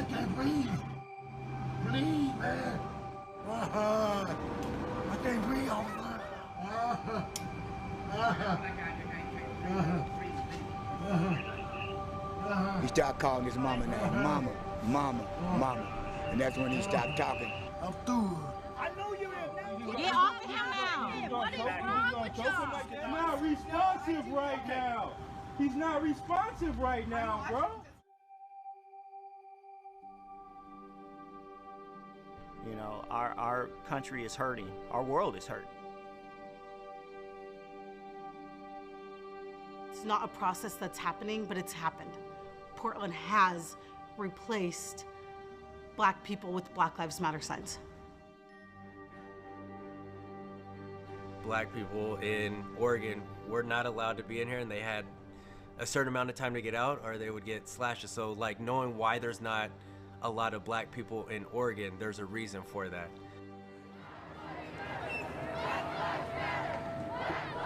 can't breathe. Breathe, man. I can't breathe, officer. He started calling his mama name, mama, mama, mama. And that's when he stopped talking. I'm through. I know you're in. Get off of him now. What is wrong with y'all? He's not responsive right now. He's not responsive right now, bro. You know, our country is hurting. Our world is hurting. It's not a process that's happening, but it's happened. Portland has replaced Black people with Black Lives Matter signs. Black people in Oregon were not allowed to be in here, and they had a certain amount of time to get out or they would get slashes. So like knowing why there's not a lot of Black people in Oregon, there's a reason for that.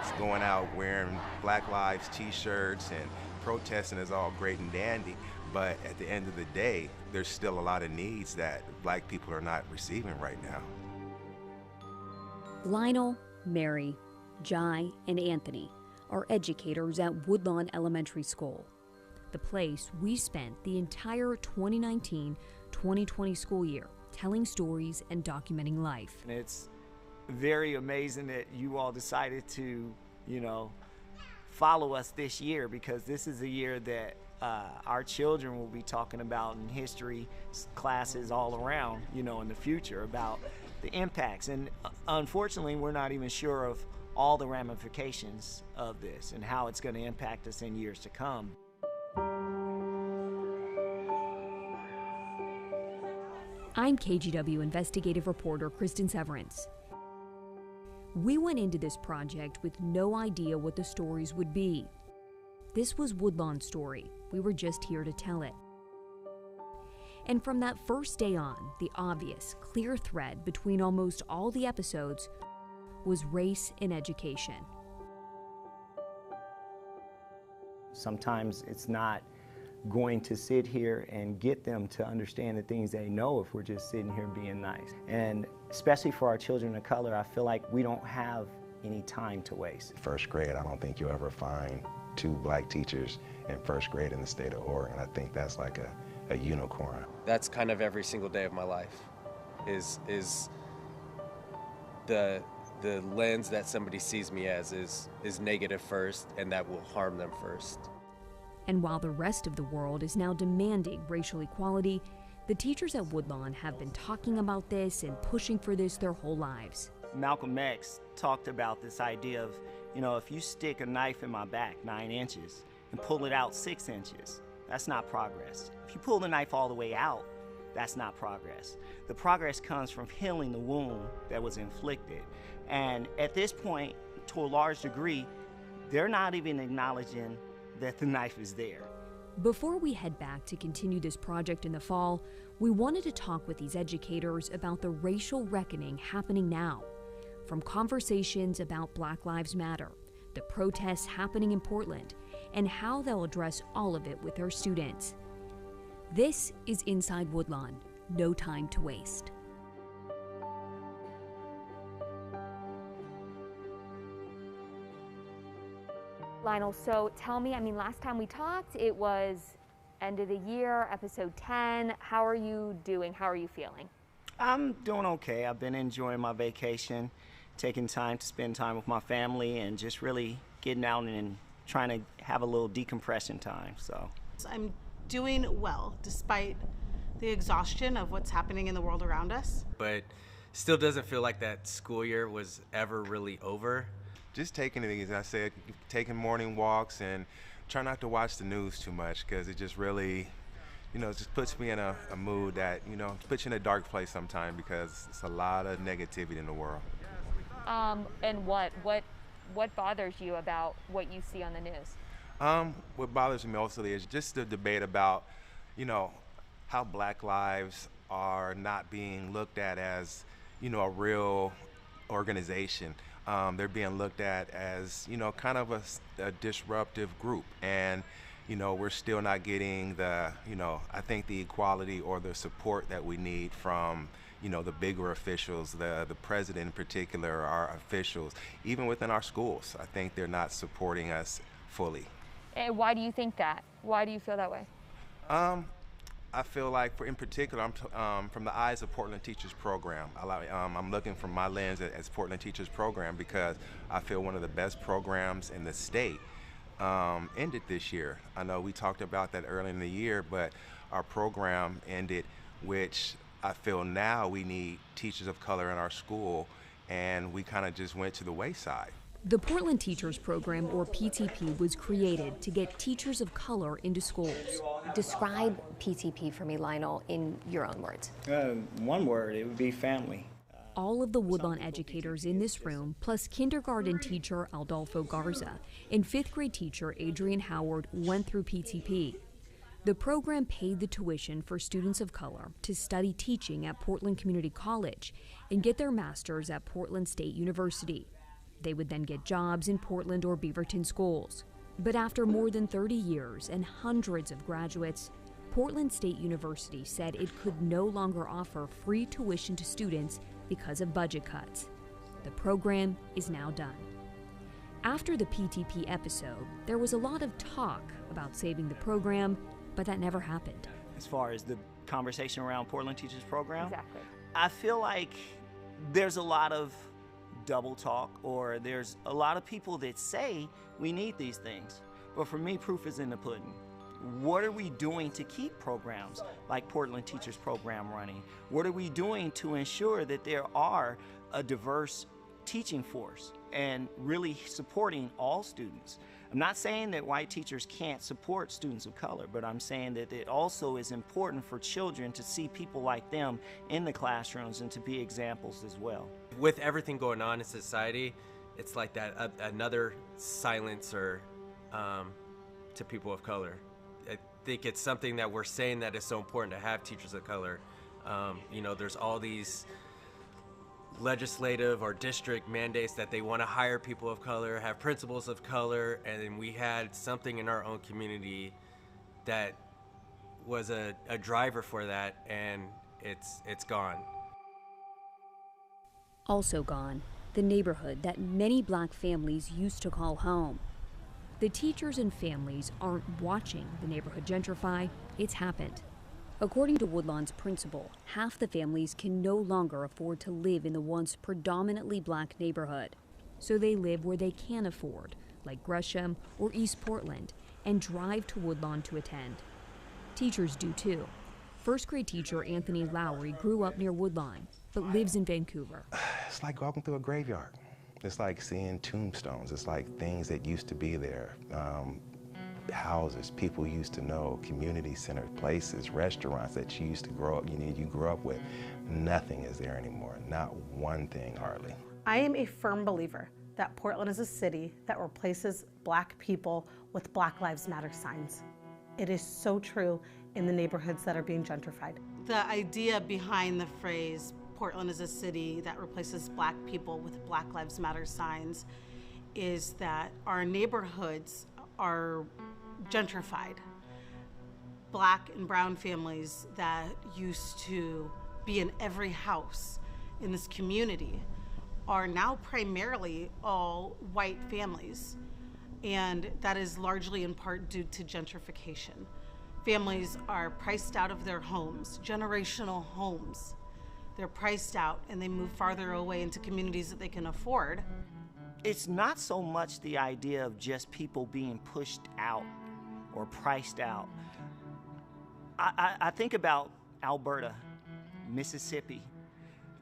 It's going out wearing Black Lives t-shirts and protesting is all great and dandy, but at the end of the day, there's still a lot of needs that Black people are not receiving right now. Lionel, Mary, Jai, and Anthony are educators at Woodlawn Elementary School, the place we spent the entire 2019-2020 school year telling stories and documenting life. And it's very amazing that you all decided to, you know, follow us this year, because this is a year that our children will be talking about in history classes all around, you know, in the future about the impacts. And unfortunately, we're not even sure of all the ramifications of this and how it's going to impact us in years to come. I'm KGW investigative reporter Cristin Severance. We went into this project with no idea what the stories would be. This was Woodlawn's story. We were just here to tell it. And from that first day on, the obvious, clear thread between almost all the episodes was race in education. Sometimes it's not going to sit here and get them to understand the things they know if we're just sitting here being nice. And especially for our children of color, I feel like we don't have any time to waste. First grade, I don't think you'll ever find 2 Black teachers in first grade in the state of Oregon. I think that's like a unicorn. That's kind of every single day of my life, is the lens that somebody sees me as is negative first, and that will harm them first. And while the rest of the world is now demanding racial equality, the teachers at Woodlawn have been talking about this and pushing for this their whole lives. Malcolm X talked about this idea of, you know, if you stick a knife in my back 9 inches and pull it out 6 inches, that's not progress. If you pull the knife all the way out, that's not progress. The progress comes from healing the wound that was inflicted. And at this point, to a large degree, they're not even acknowledging that the knife is there. Before we head back to continue this project in the fall, we wanted to talk with these educators about the racial reckoning happening now. From conversations about Black Lives Matter, the protests happening in Portland, and how they'll address all of it with their students. This is Inside Woodlawn, no time to waste. Lionel, so tell me, I mean, last time we talked, it was end of the year, episode 10. How are you doing? How are you feeling? I'm doing okay. I've been enjoying my vacation, taking time to spend time with my family, and just really getting out and trying to have a little decompression time. So I'm doing well, despite the exhaustion of what's happening in the world around us. But still doesn't feel like that school year was ever really over. Just taking it easy. I said, taking morning walks and try not to watch the news too much, because it just really, you know, it just puts me in a mood that, you know, puts you in a dark place sometimes, because it's a lot of negativity in the world. And what bothers you about what you see on the news? What bothers me mostly is just the debate about, you know, how Black lives are not being looked at as, you know, a real organization. They're being looked at as, you know, kind of a disruptive group. And, you know, we're still not getting the, you know, I think the equality or the support that we need from, you know, the bigger officials, the president in particular, our officials, even within our schools. I think they're not supporting us fully. And why do you think that? Why do you feel that way? I feel like, in particular, I'm from the eyes of Portland Teachers Program. I'm looking from my lens as Portland Teachers Program because I feel one of the best programs in the state ended this year. I know we talked about that early in the year, but our program ended, which I feel now we need teachers of color in our school, and we kind of just went to the wayside. The Portland Teachers Program, or PTP, was created to get teachers of color into schools. Describe PTP for me, Lionel, in your own words. One word, it would be family. All of the Woodlawn educators in this room, plus kindergarten teacher Aldolfo Garza and 5th grade teacher Adrian Howard, went through PTP. The program paid the tuition for students of color to study teaching at Portland Community College and get their master's at Portland State University. They would then get jobs in Portland or Beaverton schools. But after more than 30 years and hundreds of graduates, Portland State University said it could no longer offer free tuition to students because of budget cuts. The program is now done. After the PTP episode, there was a lot of talk about saving the program, but that never happened. As far as the conversation around Portland Teachers Program, Exactly. I feel like there's a lot of double talk, or there's a lot of people that say we need these things. But for me, proof is in the pudding. What are we doing to keep programs like Portland Teachers Program running? What are we doing to ensure that there are a diverse teaching force and really supporting all students? I'm not saying that white teachers can't support students of color, but I'm saying that it also is important for children to see people like them in the classrooms and to be examples as well. With everything going on in society, it's like that another silencer to people of color. I think it's something that we're saying that is so important to have teachers of color. You know, there's all these legislative or district mandates that they want to hire people of color, have principals of color, and then we had something in our own community that was a driver for that, and it's gone. Also gone, the neighborhood that many black families used to call home. The teachers and families aren't watching the neighborhood gentrify, it's happened. According to Woodlawn's principal, half the families can no longer afford to live in the once predominantly black neighborhood. So they live where they can afford, like Gresham or East Portland, and drive to Woodlawn to attend. Teachers do too. 1st grade teacher Anthony Lowry grew up near Woodlawn, but lives in Vancouver. It's like walking through a graveyard. It's like seeing tombstones. It's like things that used to be there. Houses people used to know, community-centered places, restaurants that you used to grow up, you grew up with. Nothing is there anymore, not one thing hardly. I am a firm believer that Portland is a city that replaces black people with Black Lives Matter signs. It is so true in the neighborhoods that are being gentrified. The idea behind the phrase, Portland is a city that replaces black people with Black Lives Matter signs, is that our neighborhoods are gentrified. Black and brown families that used to be in every house in this community are now primarily all white families. And that is largely in part due to gentrification. Families are priced out of their homes, generational homes. They're priced out and they move farther away into communities that they can afford. It's not so much the idea of just people being pushed out or priced out. I think about Alberta, Mississippi,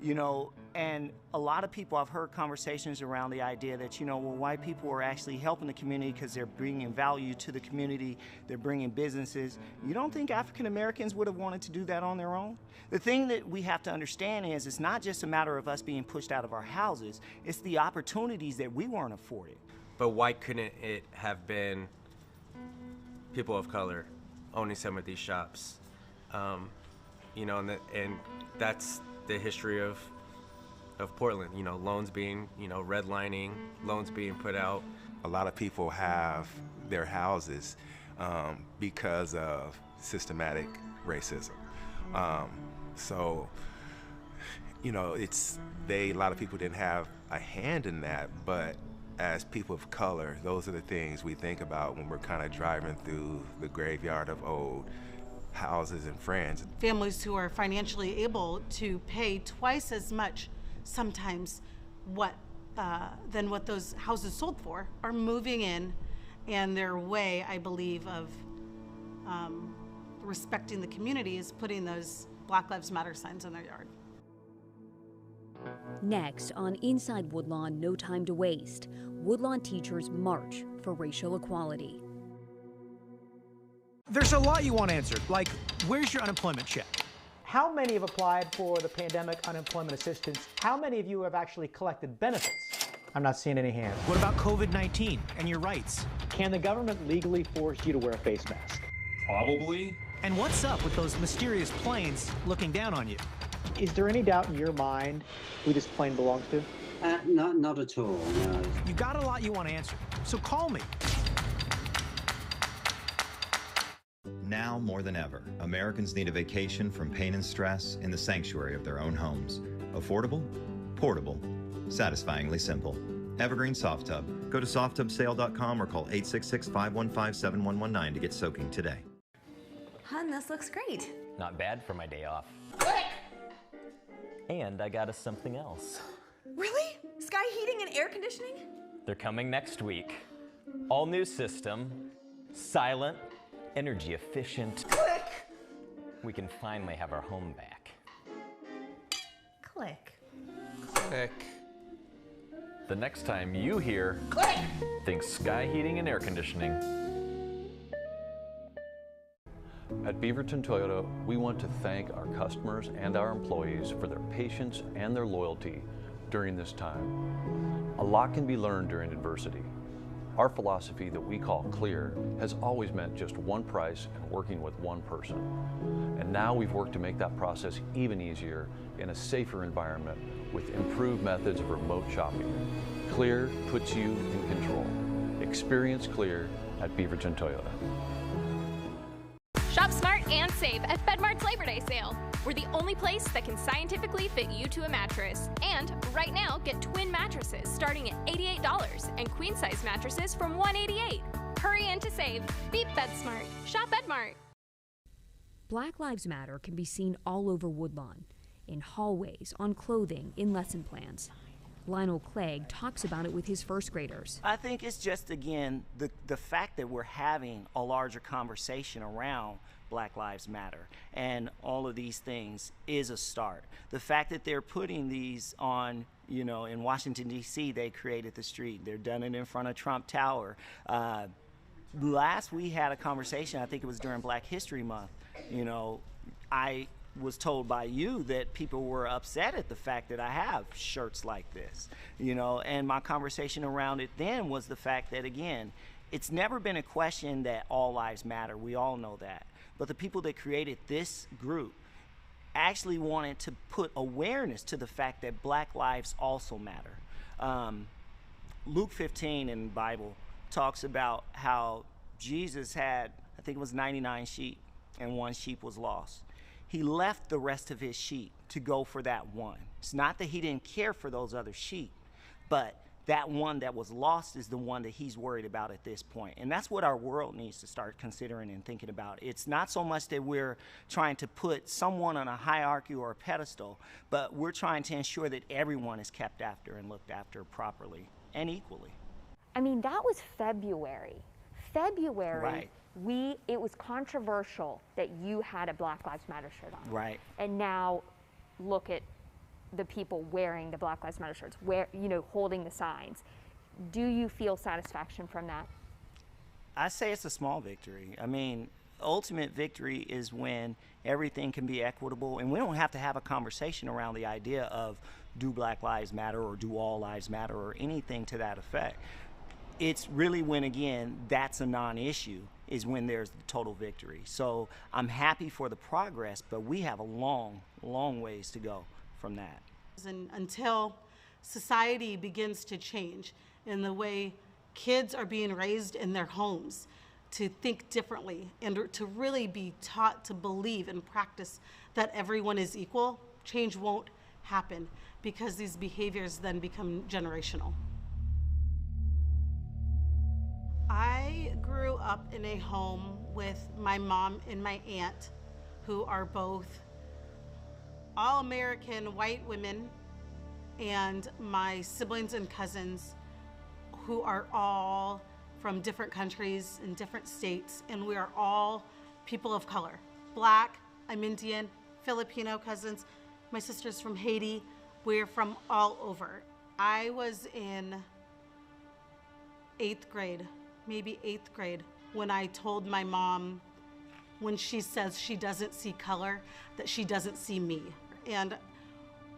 you know, and a lot of people, I've heard conversations around the idea that, you know, well, white people are actually helping the community because they're bringing value to the community, they're bringing businesses. You don't think African Americans would have wanted to do that on their own? The thing that we have to understand is it's not just a matter of us being pushed out of our houses, it's the opportunities that we weren't afforded. But why couldn't it have been people of color owning some of these shops? You know, and that's the history of Portland, you know, loans being, you know, redlining, loans being put out. A lot of people have their houses because of systematic racism. So, you know, a lot of people didn't have a hand in that, but as people of color, those are the things we think about when we're kind of driving through the graveyard of old houses and friends. Families who are financially able to pay twice as much sometimes than what those houses sold for are moving in, and their way, I believe, of respecting the community is putting those Black Lives Matter signs in their yard. Next on Inside Woodlawn, No Time to Waste, Woodlawn teachers march for racial equality. There's a lot you want answered, like where's your unemployment check? How many have applied for the pandemic unemployment assistance? How many of you have actually collected benefits? I'm not seeing any hands. What about COVID-19 and your rights? Can the government legally force you to wear a face mask? Probably. And what's up with those mysterious planes looking down on you? Is there any doubt in your mind who this plane belongs to? Not at all, no. You got a lot you want to answer, so call me. Now more than ever, Americans need a vacation from pain and stress in the sanctuary of their own homes. Affordable, portable, satisfyingly simple. Evergreen Soft Tub. Go to softtubsale.com or call 866-515-7119 to get soaking today. Hun, this looks great. Not bad for my day off. And I got us something else. Really? Sky heating and air conditioning? They're coming next week. All new system, silent, energy efficient. Click! We can finally have our home back. Click. Click. The next time you hear click, think Sky Heating and Air Conditioning. At Beaverton Toyota, we want to thank our customers and our employees for their patience and their loyalty during this time. A lot can be learned during adversity. Our philosophy that we call CLEAR has always meant just one price and working with one person. And now we've worked to make that process even easier in a safer environment with improved methods of remote shopping. CLEAR puts you in control. Experience CLEAR at Beaverton Toyota. Shop smart and save at FedMart's Labor Day sale. We're the only place that can scientifically fit you to a mattress. And right now, get twin mattresses starting at $88 and queen size mattresses from $188. Hurry in to save. Beat FedSmart. Shop FedMart. Black Lives Matter can be seen all over Woodlawn, in hallways, on clothing, in lesson plans. Lionel Clegg talks about it with his first graders. I think it's just, again, the fact that we're having a larger conversation around Black Lives Matter and all of these things is a start. The fact that they're putting these on, you know, in Washington, D.C., they created the street. They're done it in front of Trump Tower. Last we had a conversation, I think it was during Black History Month, you know, I was told by you that people were upset at the fact that I have shirts like this, you know, and my conversation around it then was the fact that, again, it's never been a question that all lives matter. We all know that. But the people that created this group actually wanted to put awareness to the fact that Black lives also matter. Luke 15 in the Bible talks about how Jesus had, I think it was 99 sheep, and one sheep was lost. He left the rest of his sheep to go for that one. It's not that he didn't care for those other sheep, but that one that was lost is the one that he's worried about at this point. And that's what our world needs to start considering and thinking about. It's not so much that we're trying to put someone on a hierarchy or a pedestal, but we're trying to ensure that everyone is kept after and looked after properly and equally. I mean, that was February. Right. It was controversial that you had a Black Lives Matter shirt on. Right. And now look at the people wearing the Black Lives Matter shirts, holding the signs. Do you feel satisfaction from that? I say it's a small victory. I mean, ultimate victory is when everything can be equitable, and we don't have to have a conversation around the idea of do Black Lives Matter or do all lives matter or anything to that effect. It's really when, again, that's a non-issue, is when there's the total victory. So I'm happy for the progress, but we have a long, long ways to go from that. And until society begins to change in the way kids are being raised in their homes, to think differently and to really be taught to believe and practice that everyone is equal, change won't happen because these behaviors then become generational. I grew up in a home with my mom and my aunt, who are both all-American white women, and my siblings and cousins, who are all from different countries and different states, and we are all people of color. Black, I'm Indian, Filipino cousins, my sister's from Haiti, we're from all over. I was in 8th grade, maybe 8th grade, when I told my mom, when she says she doesn't see color, that she doesn't see me. And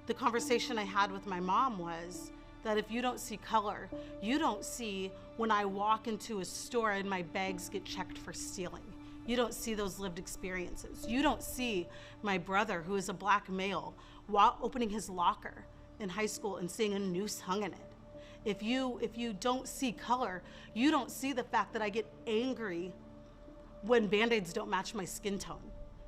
the conversation I had with my mom was that if you don't see color, you don't see when I walk into a store and my bags get checked for stealing. You don't see those lived experiences. You don't see my brother, who is a black male, while opening his locker in high school and seeing a noose hung in it. If you don't see color, you don't see the fact that I get angry when Band-Aids don't match my skin tone.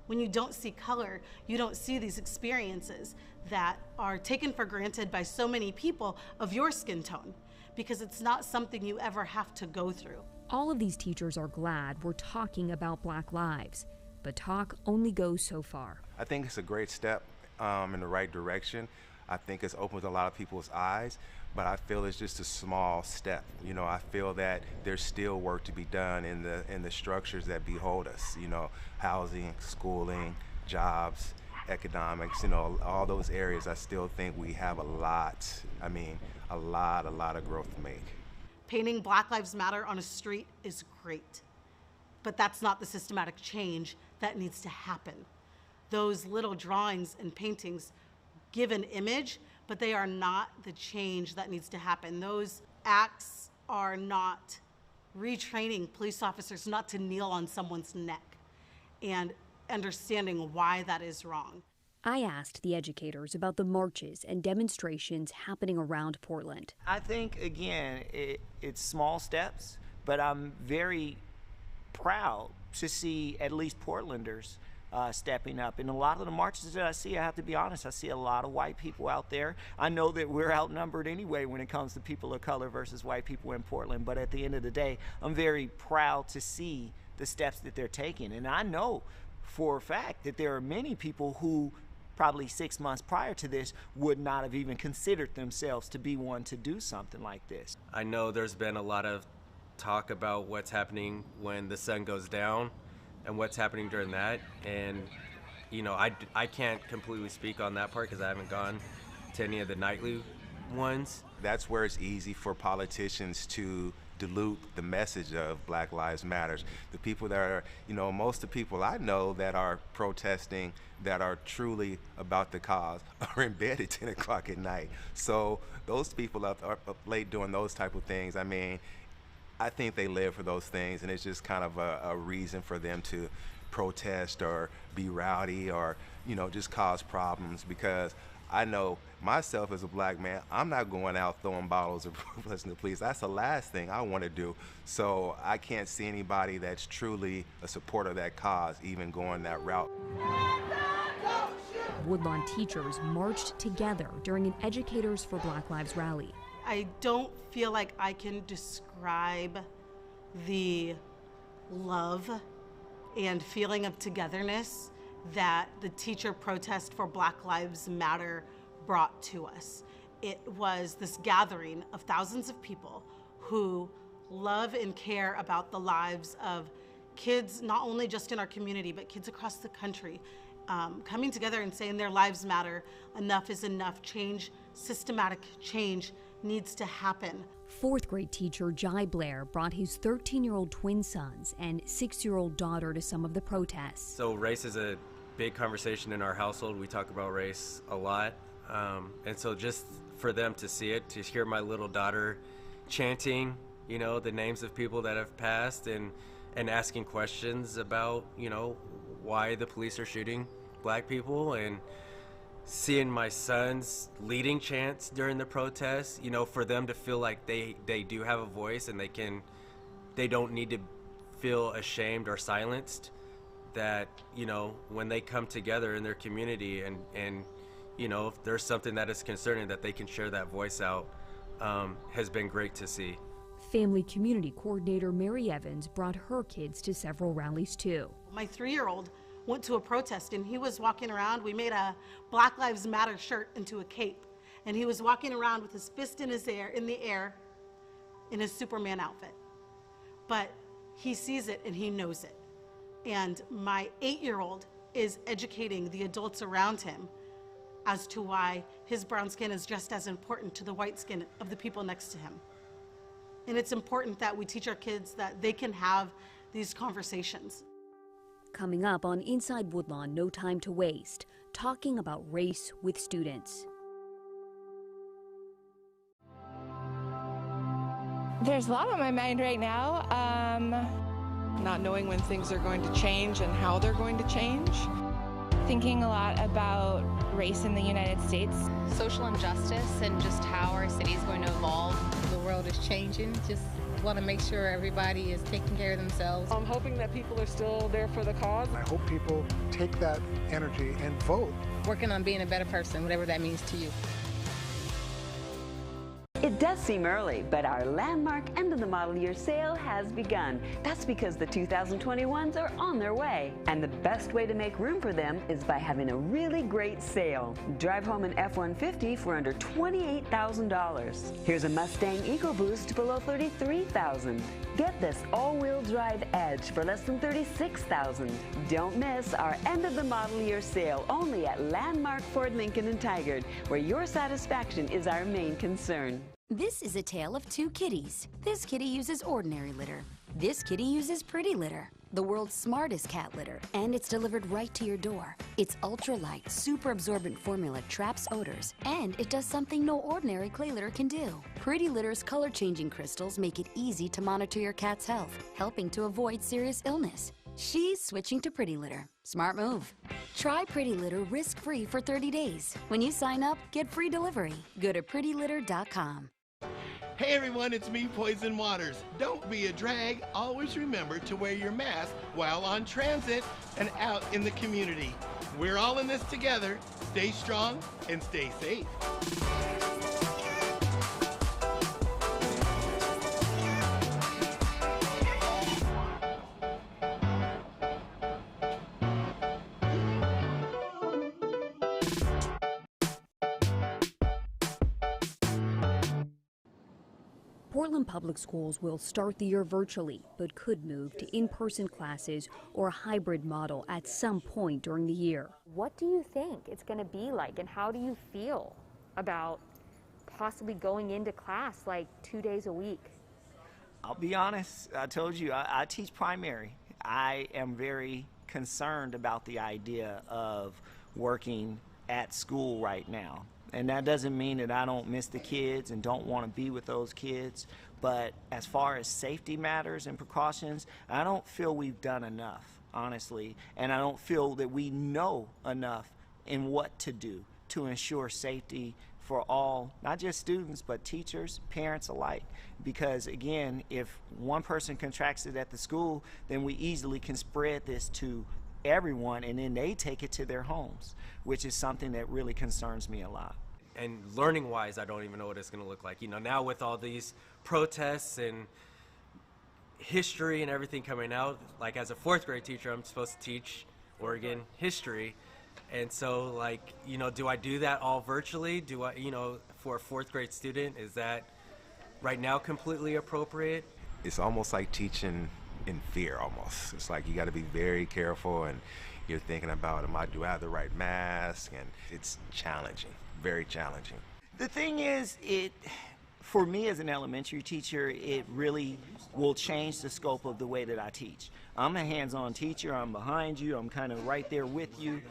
When you don't see color, you don't see these experiences that are taken for granted by so many people of your skin tone, because it's not something you ever have to go through. All of these teachers are glad we're talking about Black lives, but talk only goes so far. I think it's a great step in the right direction. I think it's opened a lot of people's eyes, but I feel it's just a small step. You know, I feel that there's still work to be done in the structures that behold us. You know, housing, schooling, jobs, economics. You know, all those areas. I still think we have a lot. I mean, a lot of growth to make. Painting Black Lives Matter on a street is great, but that's not the systematic change that needs to happen. Those little drawings and paintings give an image, but they are not the change that needs to happen. Those acts are not retraining police officers not to kneel on someone's neck and understanding why that is wrong. I asked the educators about the marches and demonstrations happening around Portland. I think, again, it's small steps, but I'm very proud to see at least Portlanders stepping up. In a lot of the marches that I see, I have to be honest, I see a lot of white people out there. I know that we're outnumbered anyway when it comes to people of color versus white people in Portland, but at the end of the day, I'm very proud to see the steps that they're taking. And I know for a fact that there are many people who probably 6 months prior to this would not have even considered themselves to be one to do something like this. I know there's been a lot of talk about what's happening when the sun goes down and what's happening during that, and you know, I can't completely speak on that part because I haven't gone to any of the nightly ones. That's where it's easy for politicians to dilute the message of Black Lives Matter. The people that are, you know, most of the people I know that are protesting, that are truly about the cause, are in bed at 10 o'clock at night. So those people up late doing those type of things, I mean, I think they live for those things, and it's just kind of a reason for them to protest or be rowdy or, you know, just cause problems. Because I know myself as a black man, I'm not going out throwing bottles of protesting the police. That's the last thing I want to do. So I can't see anybody that's truly a supporter of that cause even going that route. Woodlawn teachers marched together during an Educators for Black Lives rally. I don't feel like I can describe the love and feeling of togetherness that the teacher protest for Black Lives Matter brought to us. It was this gathering of thousands of people who love and care about the lives of kids, not only just in our community, but kids across the country, coming together and saying their lives matter, enough is enough, change, systematic change needs to happen. 4th grade teacher Jai Blair brought his 13-year-old twin sons and 6-year-old daughter to some of the protests. So race is a big conversation in our household. We talk about race a lot. And so just for them to see it, to hear my little daughter chanting, you know, the names of people that have passed and asking questions about, you know, why the police are shooting black people, and seeing my sons leading chants during the protests, you know, for them to feel like they do have a voice and they don't need to feel ashamed or silenced, that, you know, when they come together in their community and you know, if there's something that is concerning, that they can share that voice out, has been great to see. Family Community Coordinator Mary Evans brought her kids to several rallies too. My 3-year-old went to a protest and he was walking around. We made a Black Lives Matter shirt into a cape, and he was walking around with his fist in the air in his Superman outfit. But he sees it and he knows it. And my 8-year-old is educating the adults around him as to why his brown skin is just as important to the white skin of the people next to him. And it's important that we teach our kids that they can have these conversations. Coming up on Inside Woodlawn, No Time to Waste, talking about race with students. There's a lot on my mind right now. Not knowing when things are going to change and how they're going to change. Thinking a lot about race in the United States. Social injustice and just how our city is going to evolve. The world is changing. Just want to make sure everybody is taking care of themselves. I'm hoping that people are still there for the cause. I hope people take that energy and vote. Working on being a better person, whatever that means to you. It does seem early, but our landmark end of the model year sale has begun. That's because the 2021s are on their way. And the best way to make room for them is by having a really great sale. Drive home an F-150 for under $28,000. Here's a Mustang EcoBoost below $33,000. Get this all-wheel drive Edge for less than $36,000. Don't miss our end of the model year sale only at Landmark Ford Lincoln and Tigard, where your satisfaction is our main concern. This is a tale of two kitties. This kitty uses ordinary litter. This kitty uses pretty litter, the world's smartest cat litter, and it's delivered right to your door. Its ultra-light, super absorbent formula traps odors, and it does something no ordinary clay litter can do. Pretty Litter's color-changing crystals make it easy to monitor your cat's health, helping to avoid serious illness. She's switching to Pretty Litter. Smart move. Try Pretty Litter risk-free for 30 days. When you sign up, get free delivery. Go to prettylitter.com. Hey everyone, it's me, Poison Waters. Don't be a drag. Always remember to wear your mask while on transit and out in the community. We're all in this together. Stay strong and stay safe. Portland Public Schools will start the year virtually, but could move to in-person classes or a hybrid model at some point during the year. What do you think it's going to be like, and how do you feel about possibly going into class like 2 days a week? I'll be honest, I told you, I teach primary. I am very concerned about the idea of working at school right now. And that doesn't mean that I don't miss the kids and don't want to be with those kids. But as far as safety matters and precautions, I don't feel we've done enough, honestly. And I don't feel that we know enough in what to do to ensure safety for all, not just students, but teachers, parents alike. Because again, if one person contracts it at the school, then we easily can spread this to everyone, and then they take it to their homes, which is something that really concerns me a lot. And learning wise, I don't even know what it's going to look like. You know, now with all these protests and history and everything coming out, like as a 4th grade teacher, I'm supposed to teach Oregon history. And so, like, you know, do I do that all virtually? Do I, you know, for a 4th grade student, is that right now completely appropriate? It's almost like teaching in fear almost. It's like you got to be very careful, and you're thinking about, do I have the right mask? And it's challenging, very challenging. The thing is, for me as an elementary teacher, it really will change the scope of the way that I teach. I'm a hands-on teacher. I'm behind you. I'm kind of right there with you.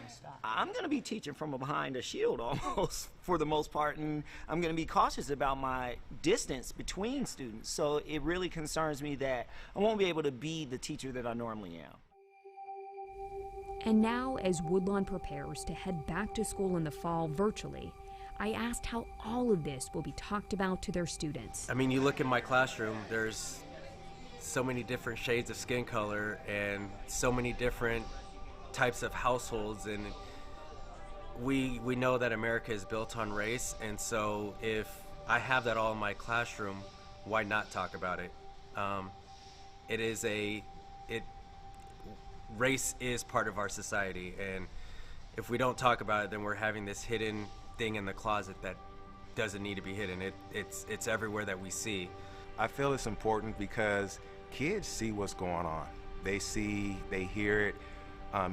I'm going to be teaching from behind a shield almost for the most part, and I'm going to be cautious about my distance between students. So it really concerns me that I won't be able to be the teacher that I normally am. And now, as Woodlawn prepares to head back to school in the fall virtually, I asked how all of this will be talked about to their students. I mean, you look in my classroom, there's so many different shades of skin color and so many different types of households, and we know that America is built on race, and so if I have that all in my classroom, why not talk about it? Race is part of our society, and if we don't talk about it, then we're having this hidden thing in the closet that doesn't need to be hidden. It's everywhere that we see. I feel it's important because kids see what's going on. They see, they hear it.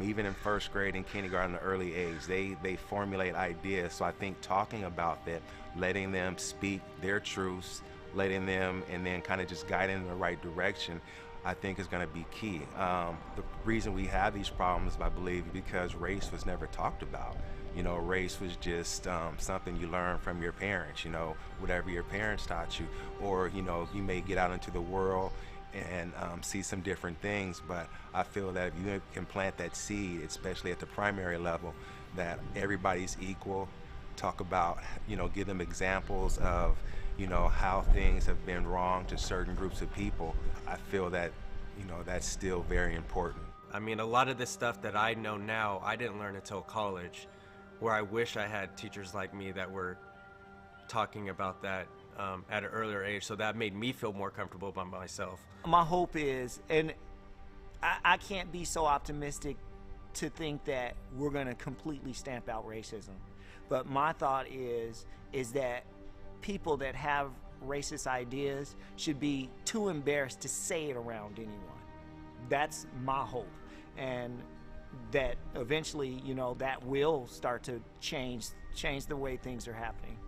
Even in first grade and kindergarten, at an early age, they formulate ideas. So I think talking about that, letting them speak their truths, letting them, and then kind of just guiding them in the right direction, I think is going to be key. The reason we have these problems, I believe, is because race was never talked about. You know, race was just something you learn from your parents, you know, whatever your parents taught you, or, you know, you may get out into the world and see some different things, but I feel that if you can plant that seed, especially at the primary level, that everybody's equal, talk about, you know, give them examples of, you know, how things have been wrong to certain groups of people, I feel that, you know, that's still very important. I mean, a lot of this stuff that I know now, I didn't learn until college, where I wish I had teachers like me that were talking about that at an earlier age, so that made me feel more comfortable by myself. My hope is, and I can't be so optimistic to think that we're going to completely stamp out racism, but my thought is that people that have racist ideas should be too embarrassed to say it around anyone. That's my hope, and that eventually, you know, that will start to change the way things are happening.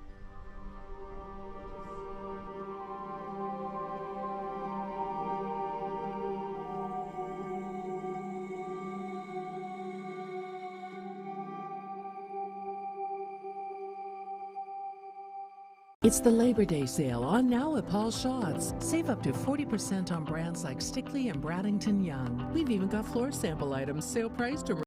It's the Labor Day sale on now at Paul Shaw's. Save up to 40% on brands like Stickley and Bradington Young. We've even got floor sample items, sale priced to